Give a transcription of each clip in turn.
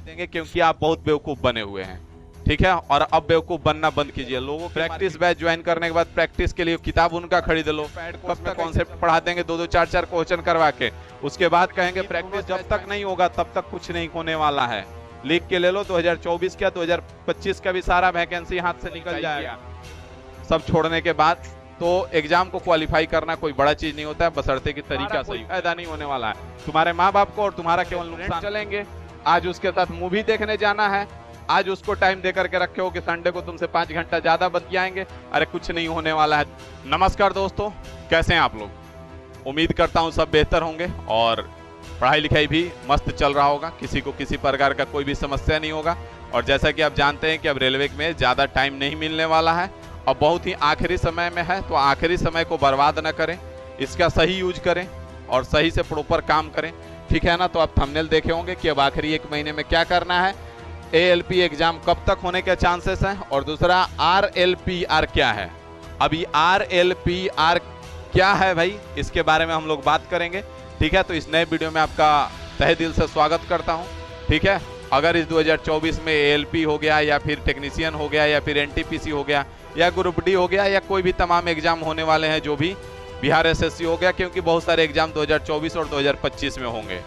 देंगे क्योंकि आप बहुत बेवकूफ बने हुए हैं, ठीक है। और अब बेवकूफ बनना बंद कीजिए। लोगों को प्रैक्टिस बैच ज्वाइन करने के बाद प्रैक्टिस के लिए किताब उनका खरीद लो। कब तक कॉन्सेप्ट पढ़ा देंगे, 2-2 4-4 क्वेश्चन करवा के, उसके बाद कहेंगे प्रैक्टिस जब तक नहीं होगा तब तक कुछ नहीं होने वाला है। लिख के ले लो, 2024 का 2025 का भी सारा वैकेंसी हाथ से निकल जाएगा। सब छोड़ने के बाद तो एग्जाम को क्वालिफाई करना कोई बड़ा चीज नहीं होता है, बशर्ते कि तरीका सही फायदा नहीं होने वाला है। तुम्हारे माँ बाप को और तुम्हारा केवल नुकसान चलेंगे। आज उसके साथ मूवी देखने जाना है, आज उसको टाइम दे करके रखे हो कि संडे को तुमसे 5 घंटा ज्यादा बतियाएंगे। अरे कुछ नहीं होने वाला है। नमस्कार दोस्तों, कैसे हैं आप लोग? उम्मीद करता हूं सब बेहतर होंगे और पढ़ाई लिखाई भी मस्त चल रहा होगा, किसी को किसी प्रकार का कोई भी समस्या नहीं होगा। और जैसा कि आप जानते हैं कि अब रेलवे में ज़्यादा टाइम नहीं मिलने वाला है और बहुत ही आखिरी समय में है, तो आखिरी समय को बर्बाद न करें, इसका सही यूज करें और सही से प्रॉपर काम करें, ठीक है ना। तो आप थंबनेल देखे होंगे कि अब आखिरी 1 महीने में क्या करना है, ALP एग्जाम कब तक होने के चांसेस हैं, और दूसरा RLPR क्या है। अभी RLPR क्या है भाई, इसके बारे में हम लोग बात करेंगे, ठीक है। तो इस नए वीडियो में आपका तहे दिल से स्वागत करता हूं, ठीक है। अगर इस 2024 में ALP हो गया या फिर टेक्नीशियन हो गया या फिर NTPC हो गया या ग्रुप D हो गया या कोई भी तमाम एग्जाम होने वाले हैं, जो भी बिहार SSC हो गया, क्योंकि बहुत सारे एग्जाम 2024 और 2025 में होंगे,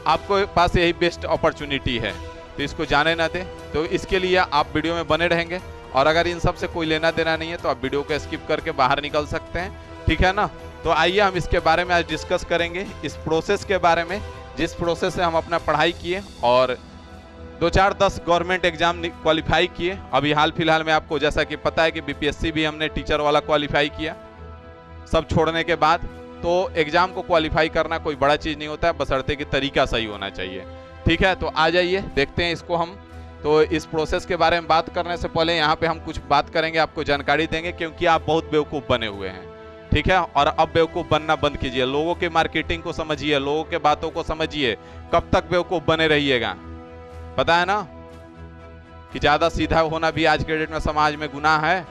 आपको पास यही बेस्ट अपॉर्चुनिटी है, तो इसको जाने ना दें। तो इसके लिए आप वीडियो में बने रहेंगे और अगर इन सब से कोई लेना देना नहीं है तो आप वीडियो को स्किप करके बाहर निकल सकते हैं, ठीक है ना। तो आइए हम इसके बारे में आज डिस्कस करेंगे, इस प्रोसेस के बारे में, जिस प्रोसेस से हम अपना पढ़ाई किए और 2-4-10 गवर्नमेंट एग्जाम क्वालिफाई किए। अभी हाल फिलहाल में आपको जैसा कि पता है कि BPSC भी हमने टीचर वाला क्वालिफाई किया। सब छोड़ने के बाद तो एग्जाम को क्वालिफाई करना कोई बड़ा चीज़ नहीं होता है, बशर्ते कि तरीका सही होना चाहिए, ठीक है। तो आ जाइए देखते हैं इसको हम। तो इस प्रोसेस के बारे में बात करने से पहले यहाँ पे हम कुछ बात करेंगे, आपको जानकारी देंगे, क्योंकि आप बहुत बेवकूफ़ बने हुए हैं, ठीक है। और अब बेवकूफ़ बनना बंद कीजिए। लोगों के मार्केटिंग को समझिए, लोगों के बातों को समझिए। कब तक बेवकूफ़ बने रहिएगा? पता है ना कि ज़्यादा सीधा होना भी आज के डेट में समाज में गुनाह है,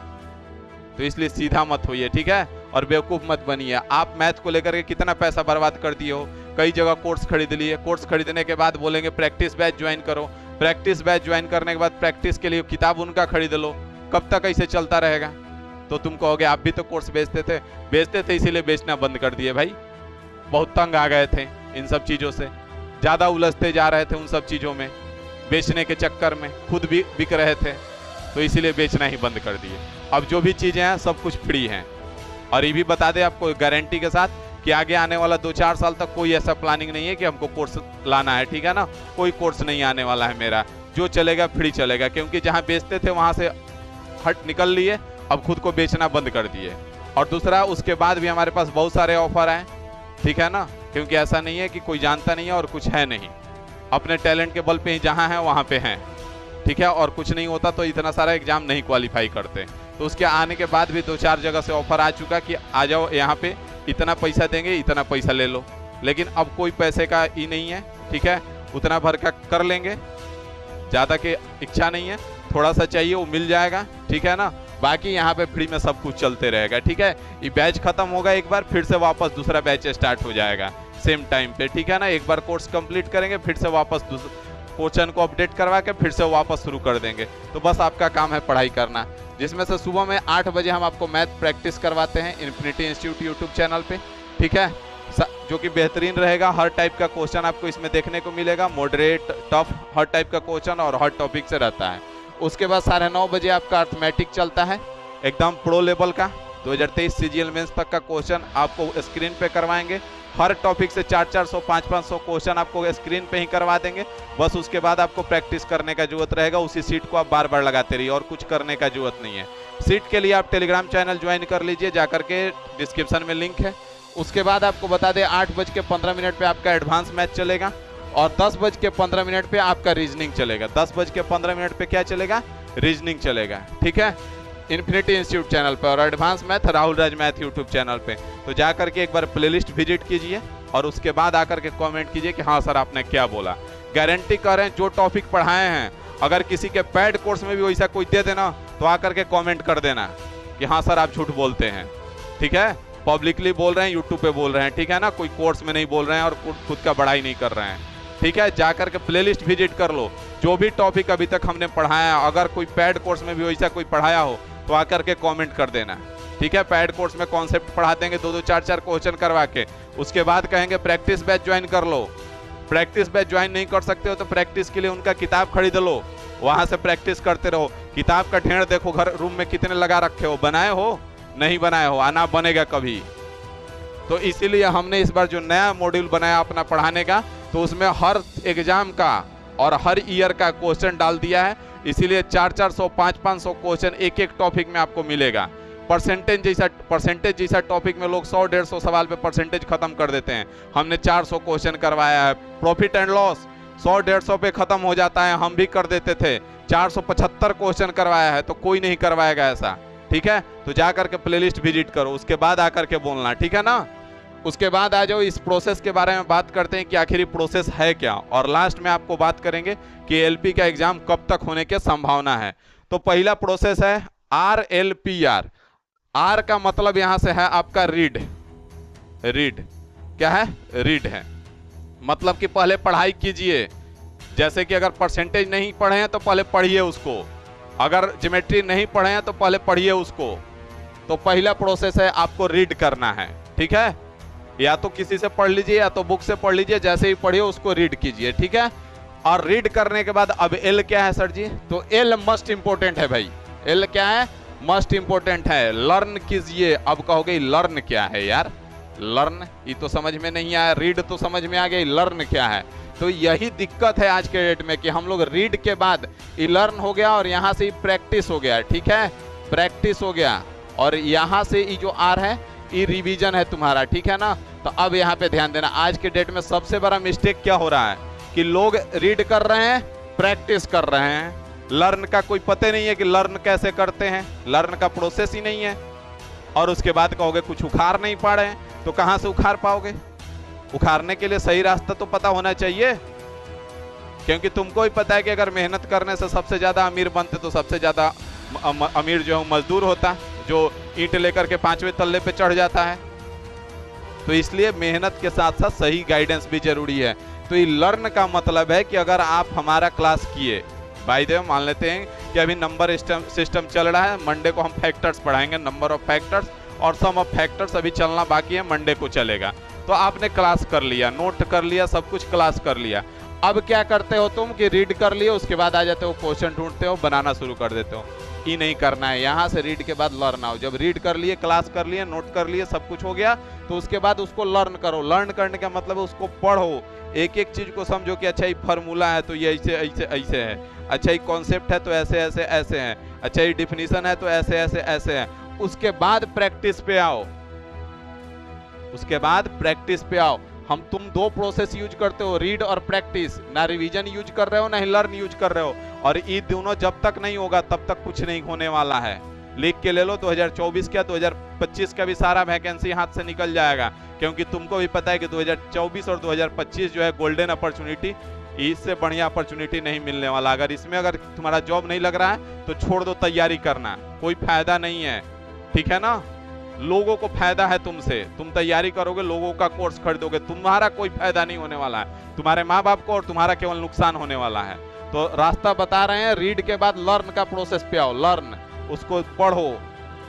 तो इसलिए सीधा मत होइए, ठीक है। और बेवकूफ़ मत बनिए। आप मैथ को लेकर के कितना पैसा बर्बाद कर दिए हो, कई जगह कोर्स खरीद लिए, कोर्स खरीदने के बाद बोलेंगे प्रैक्टिस बैच ज्वाइन करो, प्रैक्टिस बैच ज्वाइन करने के बाद प्रैक्टिस के लिए किताब उनका खरीद लो। कब तक ऐसे चलता रहेगा? तो तुम कहोगे आप भी तो कोर्स बेचते थे इसीलिए बेचना बंद कर दिए। भाई बहुत तंग आ गए थे इन सब चीज़ों से, ज़्यादा उलझते जा रहे थे उन सब चीज़ों में, बेचने के चक्कर में खुद भी बिक रहे थे, तो इसीलिए बेचना ही बंद कर दिए। अब जो भी चीज़ें हैं सब कुछ फ्री हैं। और ये भी बता दें आपको गारंटी के साथ कि आगे आने वाला 2-4 साल तक कोई ऐसा प्लानिंग नहीं है कि हमको कोर्स लाना है, ठीक है ना। कोई कोर्स नहीं आने वाला है मेरा, जो चलेगा फ्री चलेगा, क्योंकि जहाँ बेचते थे वहाँ से हट निकल लिए, अब खुद को बेचना बंद कर दिए। और दूसरा उसके बाद भी हमारे पास बहुत सारे ऑफर हैं, ठीक है ना, क्योंकि ऐसा नहीं है कि कोई जानता नहीं है और कुछ है नहीं, अपने टैलेंट के बल पे ही जहाँ हैं वहाँ पे हैं, ठीक है। और कुछ नहीं होता तो इतना सारा एग्जाम नहीं क्वालिफाई करते। तो उसके आने के बाद भी 2-4 जगह से ऑफर आ चुका कि आ जाओ यहाँ पे, इतना पैसा देंगे, इतना पैसा ले लो। लेकिन अब कोई पैसे का ही नहीं है, ठीक है। उतना भर का कर लेंगे, ज़्यादा की इच्छा नहीं है, थोड़ा सा चाहिए वो मिल जाएगा, ठीक है ना। बाकी यहाँ पे फ्री में सब कुछ चलते रहेगा, ठीक है। ये बैच खत्म होगा एक बार, फिर से वापस दूसरा बैच स्टार्ट हो जाएगा सेम टाइम पे, ठीक है ना। एक बार कोर्स कंप्लीट करेंगे, फिर से वापस क्वेश्चन को अपडेट करवा के फिर से वापस शुरू कर देंगे। तो बस आपका काम है पढ़ाई करना, जिसमें से सुबह में 8 बजे हम आपको मैथ प्रैक्टिस करवाते हैं इन्फिनिटी इंस्टीट्यूट यूट्यूब चैनल पे, ठीक है, जो कि बेहतरीन रहेगा। हर टाइप का क्वेश्चन आपको इसमें देखने को मिलेगा, मॉडरेट, टफ, हर टाइप का क्वेश्चन और हर टॉपिक से रहता है। उसके बाद 9:30 बजे आपका अर्थमेटिक चलता है, एकदम प्रो लेवल का 2023 CGL मेंस तक का क्वेश्चन आपको स्क्रीन पे करवाएंगे। हर टॉपिक से 400-400, 500-500 क्वेश्चन आपको स्क्रीन पे ही करवा देंगे। बस उसके बाद आपको प्रैक्टिस करने का जरूरत रहेगा, उसी सीट को आप बार बार लगाते रहिए और कुछ करने का जरूरत नहीं है। सीट के लिए आप टेलीग्राम चैनल ज्वाइन कर लीजिए, जाकर के डिस्क्रिप्शन में लिंक है। उसके बाद आपको बता दें 8:15 पे आपका एडवांस मैथ चलेगा और 10:15 पे आपका रीजनिंग चलेगा। 10:15 पे क्या चलेगा? रीजनिंग चलेगा, ठीक है, इन्फिनिटी इंस्टीट्यूट चैनल पे, और advance math Rahul Raj math YouTube channel पे। तो जाकर के एक बार प्लेलिस्ट विजिट कीजिए और उसके बाद आकर के कमेंट कीजिए कि हाँ सर आपने क्या बोला। गारंटी कर रहे हैं जो टॉपिक पढ़ाए हैं, अगर किसी के पेड कोर्स में भी वैसा कोई दे देना तो आकर के कमेंट कर देना कि हाँ सर आप झूठ बोलते हैं, ठीक है। पब्लिकली बोल रहे हैं, यूट्यूब पे बोल रहे हैं, ठीक है ना, कोई कोर्स में नहीं बोल रहे हैं और खुद का बड़ाई नहीं कर रहे हैं, ठीक है। जाकर के प्लेलिस्ट विजिट कर लो, जो भी टॉपिक अभी तक हमने पढ़ाया, अगर कोई पैड कोर्स में भी वैसा कोई पढ़ाया हो तो आकर के कमेंट कर देना, ठीक है। पैड कोर्स में कॉन्सेप्ट पढ़ा देंगे 2-2 4-4 क्वेश्चन करवा के, उसके बाद कहेंगे प्रैक्टिस बैच ज्वाइन कर लो। प्रैक्टिस बैच ज्वाइन नहीं कर सकते हो तो प्रैक्टिस के लिए उनका किताब खरीद लो, वहां से प्रैक्टिस करते रहो। किताब का ढेर देखो घर रूम में कितने लगा रखे हो, बनाए हो नहीं बनाए हो, आना बनेगा कभी। तो इसीलिए हमने इस बार जो नया मॉड्यूल बनाया अपना पढ़ाने का, तो उसमें हर एग्जाम का और हर ईयर का क्वेश्चन डाल दिया है। इसीलिए 400-400 500-500 क्वेश्चन एक एक टॉपिक में आपको मिलेगा। परसेंटेज जैसा टॉपिक में लोग 100-150 सवाल पे परसेंटेज खत्म कर देते हैं, हमने 400 क्वेश्चन करवाया है। प्रॉफिट एंड लॉस 100-150 पे खत्म हो जाता है, हम भी कर देते थे। 475 क्वेश्चन करवाया है, तो कोई नहीं करवाएगा ऐसा, ठीक है। तो जाकर के प्लेलिस्ट विजिट करो, उसके बाद आकर के बोलना, ठीक है ना। उसके बाद आ जाओ इस प्रोसेस के बारे में बात करते हैं कि आखिर प्रोसेस है क्या, और लास्ट में आपको बात करेंगे कि एलपी का एग्जाम कब तक होने की संभावना है। तो पहला प्रोसेस है RLPR। आर का मतलब यहां से है आपका रीड। रीड क्या है? रीड है, मतलब कि पहले पढ़ाई कीजिए। जैसे कि अगर परसेंटेज नहीं पढ़े हैं तो पहले पढ़िए उसको, अगर ज्योमेट्री नहीं पढ़े हैं तो पहले पढ़िए उसको। तो पहला प्रोसेस है आपको रीड करना है, ठीक है। या तो किसी से पढ़ लीजिए या तो बुक से पढ़ लीजिए, जैसे ही पढ़िए उसको रीड कीजिए, ठीक है। और रीड करने के बाद अब एल क्या है सर जी? तो एल मस्ट इंपोर्टेंट है भाई। एल क्या है? मस्ट इंपोर्टेंट है। लर्न कीजिए। अब कहोगे लर्न क्या है यार? लर्न ये तो समझ में नहीं आया, रीड तो समझ में आ गई, लर्न क्या है? तो यही दिक्कत है आज के डेट में कि हम लोग रीड के बाद ये लर्न हो गया और यहाँ से प्रैक्टिस हो गया, ठीक है। प्रैक्टिस हो गया और यहाँ से ये जो आर है ये रिवीजन है तुम्हारा, ठीक है ना। तो अब यहाँ पे ध्यान देना, आज के डेट में सबसे बड़ा मिस्टेक क्या हो रहा है कि लोग रीड कर रहे हैं, प्रैक्टिस कर रहे हैं, लर्न का कोई पता नहीं है कि लर्न कैसे करते हैं, लर्न का प्रोसेस ही नहीं है। और उसके बाद कहोगे कुछ उखाड़ नहीं पा रहे हैं, तो कहां से उखाड़ पाओगे? उखाड़ने के लिए सही रास्ता तो पता होना चाहिए, क्योंकि तुमको ही पता है कि अगर मेहनत करने से सबसे ज्यादा अमीर बनते तो सबसे ज्यादा अमीर जो है मजदूर होता, जो ईंट लेकर के 5वें तल्ले पे चढ़ जाता है। तो इसलिए मेहनत के साथ साथ सही गाइडेंस भी जरूरी है। तो ये लर्न का मतलब है कि अगर आप हमारा क्लास किए, बाय द वे मान लेते हैं कि अभी नंबर सिस्टम चल रहा है, मंडे को हम फैक्टर्स पढ़ाएंगे, नंबर ऑफ फैक्टर्स और सम ऑफ फैक्टर्स अभी चलना बाकी है, मंडे को चलेगा। तो आपने क्लास कर लिया, नोट कर लिया, सब कुछ क्लास कर लिया। अब क्या करते हो तुम कि रीड कर लिए, उसके बाद आ जाते हो क्वेश्चन ढूंढते हो, बनाना शुरू कर देते हो। ये नहीं करना है, यहाँ से रीड के बाद लर्न आओ। जब रीड कर लिए, क्लास कर लिए, नोट कर लिए, सब कुछ हो गया, तो उसके बाद उसको लर्न करो। लर्न करने का मतलब है उसको पढ़ो, एक एक चीज को समझो कि अच्छा ये फार्मूला है तो ये ऐसे ऐसे ऐसे है, अच्छा ये कॉन्सेप्ट है तो ऐसे ऐसे ऐसे है, अच्छा ये डिफिनीशन है तो ऐसे ऐसे ऐसे है। उसके बाद प्रैक्टिस पे आओ, उसके बाद प्रैक्टिस पे आओ। तुम 2 प्रोसेस यूज करते हो, रीड और प्रैक्टिस, ना रिवीजन यूज कर रहे हो ना ही लर्न यूज कर रहे हो। और ये दोनों जब तक नहीं होगा तब तक कुछ नहीं होने वाला है। लिख के ले लो, 2024 का 2025 का भी सारा वैकेंसी हाथ से निकल जाएगा, क्योंकि तुमको भी पता है कि 2024 और 2025 जो है गोल्डन अपॉर्चुनिटी, इससे बढ़िया अपॉर्चुनिटी नहीं मिलने वाला। अगर तुम्हारा जॉब नहीं लग रहा है तो छोड़ दो, तैयारी करना, कोई फायदा नहीं है, ठीक है ना। लोगों को फायदा है तुमसे, तुम तैयारी करोगे, लोगों का कोर्स खरीदोगे, तुम्हारा कोई फायदा नहीं होने वाला है, तुम्हारे माँ बाप को और तुम्हारा केवल नुकसान होने वाला है। तो रास्ता बता रहे हैं, रीड के बाद लर्न का प्रोसेस पे आओ। लर्न, उसको पढ़ो।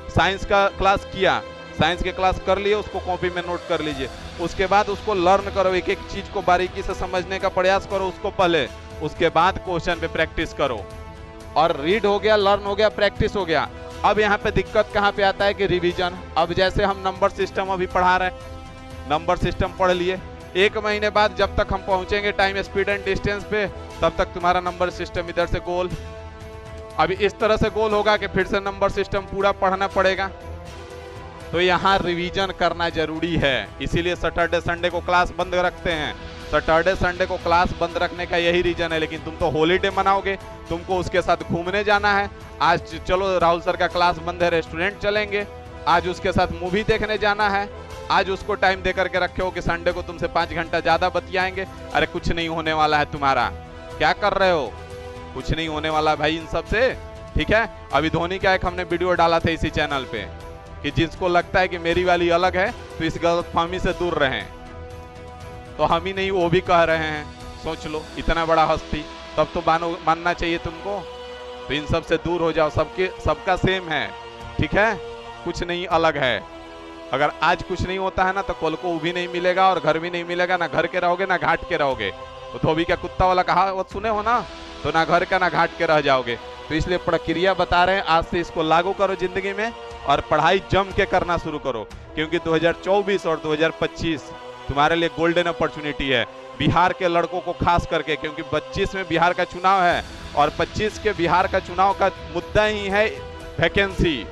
साइंस का क्लास किया, साइंस के क्लास कर लिए, उसको कॉपी में नोट कर लीजिए। उसके बाद उसको लर्न करो, एक एक चीज को बारीकी से समझने का प्रयास करो उसको पहले, उसके बाद क्वेश्चन पे प्रैक्टिस करो। और रीड हो गया, लर्न हो गया, प्रैक्टिस हो गया। अब यहाँ पे दिक्कत कहाँ पे आता है कि रिवीजन। अब जैसे हम नंबर सिस्टम अभी पढ़ा रहे हैं, नंबर सिस्टम पढ़ लिए, 1 महीने बाद जब तक हम पहुंचेंगे टाइम स्पीड एंड डिस्टेंस पे, तब तक तुम्हारा नंबर सिस्टम इधर से गोल, अभी इस तरह से गोल होगा कि फिर से नंबर सिस्टम पूरा पढ़ना पड़ेगा। तो यहाँ रिवीजन करना जरूरी है, इसीलिए सैटरडे संडे को क्लास बंद रखते हैं। सैटरडे संडे को क्लास बंद रखने का यही रीजन है। लेकिन तुम तो हॉलीडे मनाओगे, तुमको उसके साथ घूमने जाना है। आज चलो राहुल सर का क्लास बंद है, रेस्टोरेंट चलेंगे, आज उसके साथ मूवी देखने जाना है, आज उसको टाइम दे करके रखे हो कि संडे को तुमसे 5 घंटा ज्यादा बतियाएंगे। अरे कुछ नहीं होने वाला है तुम्हारा, क्या कर रहे हो? कुछ नहीं होने वाला भाई इन सब से, ठीक है। अभी धोनी का एक हमने वीडियो डाला था इसी चैनल पे कि जिसको लगता है कि मेरी वाली अलग है तो इस गलतफहमी से दूर रहें। तो हम ही नहीं, वो भी कह रहे हैं, सोच लो, इतना बड़ा हस्ती। तब तो मानना चाहिए तुमको। तो इन सब से दूर हो जाओ, सबका सेम है, ठीक है, कुछ नहीं अलग है। अगर आज कुछ नहीं होता है ना तो कल को भी नहीं मिलेगा और घर भी नहीं मिलेगा, ना घर के रहोगे ना घाट के रहोगे। तो धोबी का कुत्ता वाला कहावत सुने हो ना, तो ना घर का ना घाट के रह जाओगे। तो इसलिए प्रक्रिया बता रहे हैं, आज से इसको लागू करो जिंदगी में और पढ़ाई जम के करना शुरू करो, क्योंकि 2024 और 2025 तुम्हारे लिए गोल्डन अपॉर्चुनिटी है। बिहार के लड़कों को खास करके, क्योंकि 25 में बिहार का चुनाव है और 25 के बिहार का चुनाव का मुद्दा ही है वैकेंसी।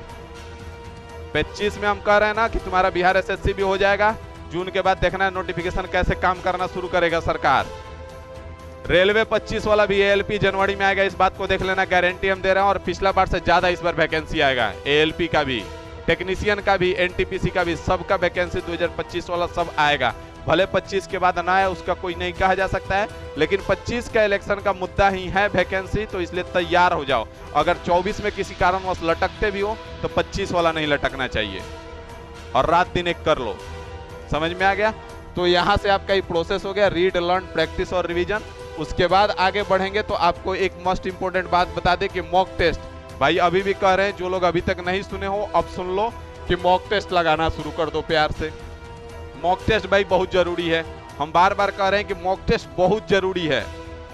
25 में हम कह रहे हैं ना कि तुम्हारा बिहार एसएससी भी हो जाएगा। जून के बाद देखना है नोटिफिकेशन कैसे काम करना शुरू करेगा सरकार। रेलवे 25 वाला भी एएलपी जनवरी में आएगा, इस बात को देख लेना, गारंटी हम दे रहे हैं। और पिछला बार से ज्यादा इस बार वैकेंसी आएगा, एएलपी का भी, टेक्नीशियन का भी, एनटीपीसी का भी, सबका वैकेंसी 2025 वाला सब आएगा। भले 25 के बाद ना है, उसका कोई नहीं कहा जा सकता है, लेकिन 25 का इलेक्शन का मुद्दा ही है वैकेंसी। तो इसलिए तैयार हो जाओ। अगर 24 में किसी कारणवश लटकते भी हो तो 25 वाला नहीं लटकना चाहिए, और रात दिन एक कर लो। समझ में आ गया? तो यहां से आपका ये प्रोसेस हो गया, रीड, लर्न, प्रैक्टिस और रिवीजन। उसके बाद आगे बढ़ेंगे तो आपको एक मोस्ट इंपोर्टेंट बात बता दे कि मॉक टेस्ट। भाई अभी भी कह रहे हैं, जो लोग अभी तक नहीं सुने हो अब सुन लो कि मॉक टेस्ट लगाना शुरू कर दो प्यार से। मॉक टेस्ट भाई बहुत जरूरी है। हम बार बार कह रहे हैं कि मॉक टेस्ट बहुत जरूरी है।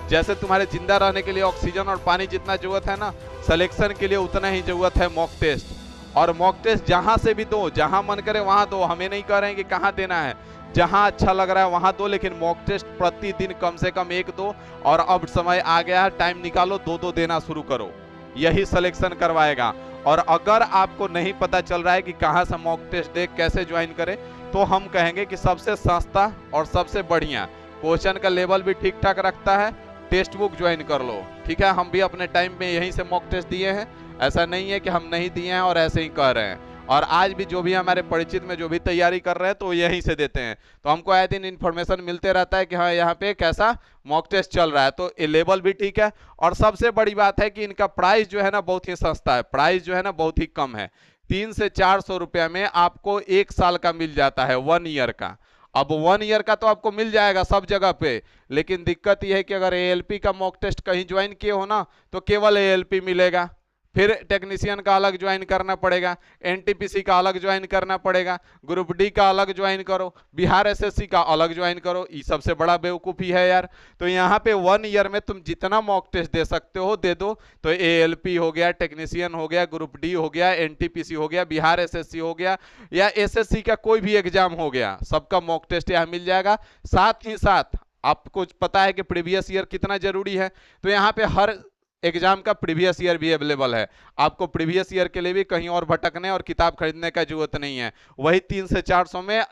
जैसे तुम्हारे जिंदा रहने के लिए ऑक्सीजन और पानी जितना जरूरत है ना, सिलेक्शन के लिए उतना ही जरूरत है मॉक टेस्ट। और मॉक टेस्ट जहां से भी दो, जहां मन करे वहां दो। हमें नहीं कह रहे हैं कि कहां देना है, जहां अच्छा लग रहा है वहां दो, लेकिन मॉक टेस्ट प्रतिदिन कम से कम 1 दो। और अब समय आ गया है, टाइम निकालो, 2-2 देना शुरू करो, यही सिलेक्शन करवाएगा। और अगर आपको नहीं पता चल रहा है कि कहां से मॉक टेस्ट दे, कैसे ज्वाइन करें, तो हम कहेंगे कि सबसे सस्ता और सबसे बढ़िया, क्वेश्चन का लेवल भी ठीक ठाक रखता है, टेक्स्ट बुक ज्वाइन कर लो। ठीक है, हम भी अपने टाइम में यहीं से मॉक टेस्ट दिए हैं, ऐसा नहीं है कि हम नहीं दिए हैं और ऐसे ही कह रहे हैं। और आज भी जो भी हमारे परिचित में जो भी तैयारी कर रहे हैं तो यहीं से देते हैं। तो हमको आए दिन इन्फॉर्मेशन मिलते रहता है कि हाँ यहाँ पे कैसा मॉक टेस्ट चल रहा है। तो ये लेवल भी ठीक है। और सबसे बड़ी बात है कि इनका प्राइस जो है ना बहुत ही सस्ता है, प्राइस जो है ना बहुत ही कम है। 300 से 400 रुपये में आपको 1 साल का मिल जाता है, 1 ईयर का। अब 1 ईयर का तो आपको मिल जाएगा सब जगह पे, लेकिन दिक्कत यह है कि अगर एएलपी का मॉक टेस्ट कहीं ज्वाइन किए हो ना तो केवल एएलपी मिलेगा, फिर टेक्नीशियन का अलग ज्वाइन करना पड़ेगा, एनटीपीसी का अलग ज्वाइन करना पड़ेगा, ग्रुप डी का अलग ज्वाइन करो, बिहार एसएससी का अलग ज्वाइन करो। ये सबसे बड़ा बेवकूफ़ी है यार। तो यहाँ पे 1 ईयर में तुम जितना मॉक टेस्ट दे सकते हो दे दो। तो एएलपी हो गया, टेक्नीशियन हो गया, ग्रुप डी हो गया, एनटीपीसी हो गया, बिहार एसएससी हो गया, या एसएससी का कोई भी एग्जाम हो गया, सबका मॉक टेस्ट यहाँ मिल जाएगा। साथ ही साथ आपको पता है कि प्रीवियस ईयर कितना जरूरी है, तो यहाँ पे हर एग्जाम का प्रीवियस ईयर भी अवेलेबल है। आपको प्रीवियस ईयर के लिए भी कहीं और भटकने और किताब खरीदने का जरूरत नहीं है। वही 300 से 400 में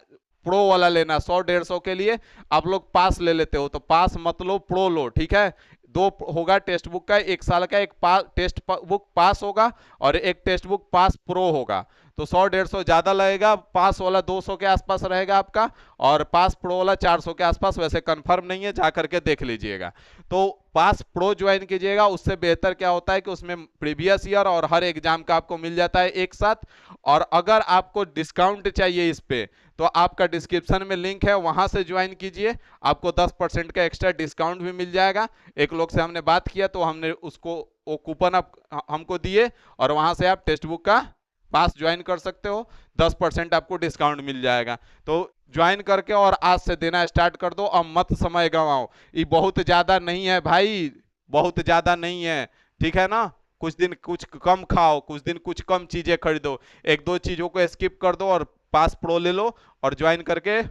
प्रो वाला लेना, 100-150 के लिए आप लोग पास ले लेते हो, तो पास मत लो, प्रो लो। ठीक है, 2 होगा टेक्स्ट बुक का, 1 साल का, एक टेक्स्ट बुक पास होगा और एक टेक्स्ट बुक पास प्रो होगा। तो 100-150 ज्यादा लगेगा, पास वाला 200 के आसपास रहेगा आपका, और पास प्रो वाला 400 के आसपास। वैसे कंफर्म नहीं है, जा करके देख लीजिएगा। तो पास प्रो ज्वाइन कीजिएगा, उससे बेहतर क्या होता है कि उसमें प्रीवियस ईयर और हर एग्जाम का आपको मिल जाता है एक साथ। और अगर आपको डिस्काउंट चाहिए इस पे, तो आपका डिस्क्रिप्शन में लिंक है, वहां से ज्वाइन कीजिए, आपको 10% का एक्स्ट्रा डिस्काउंट भी मिल जाएगा। एक लोग से हमने बात किया तो हमने उसको वो कूपन आप हमको दिए, और वहां से आप टेक्स्ट बुक का पास ज्वाइन कर सकते हो, 10% आपको डिस्काउंट मिल जाएगा। तो ज्वाइन करके और आज से देना स्टार्ट कर दो, अब मत समय गंवाओ। ये बहुत ज्यादा नहीं है भाई, बहुत ज्यादा नहीं है, ठीक है ना। कुछ दिन कुछ कम खाओ, कुछ दिन कुछ कम चीजें खरीदो, 1-2 चीजों को स्किप कर दो और पास प्रो ले लो और ज्वाइन करके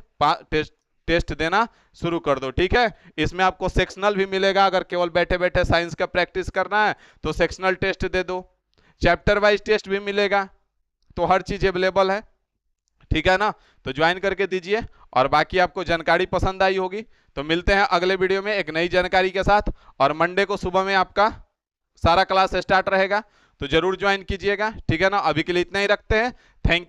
टेस्ट देना शुरू कर दो। ठीक है, इसमें आपको सेक्शनल भी मिलेगा। अगर केवल बैठे बैठे साइंस का प्रैक्टिस करना है तो सेक्शनल टेस्ट दे दो, चैप्टर वाइज टेस्ट भी मिलेगा। तो हर चीज अवेलेबल है, ठीक है ना। तो ज्वाइन करके दीजिए। और बाकी आपको जानकारी पसंद आई होगी तो मिलते हैं अगले वीडियो में एक नई जानकारी के साथ। और मंडे को सुबह में आपका सारा क्लास स्टार्ट रहेगा, तो जरूर ज्वाइन कीजिएगा, ठीक है ना। अभी के लिए इतना ही रखते हैं, थैंक यू।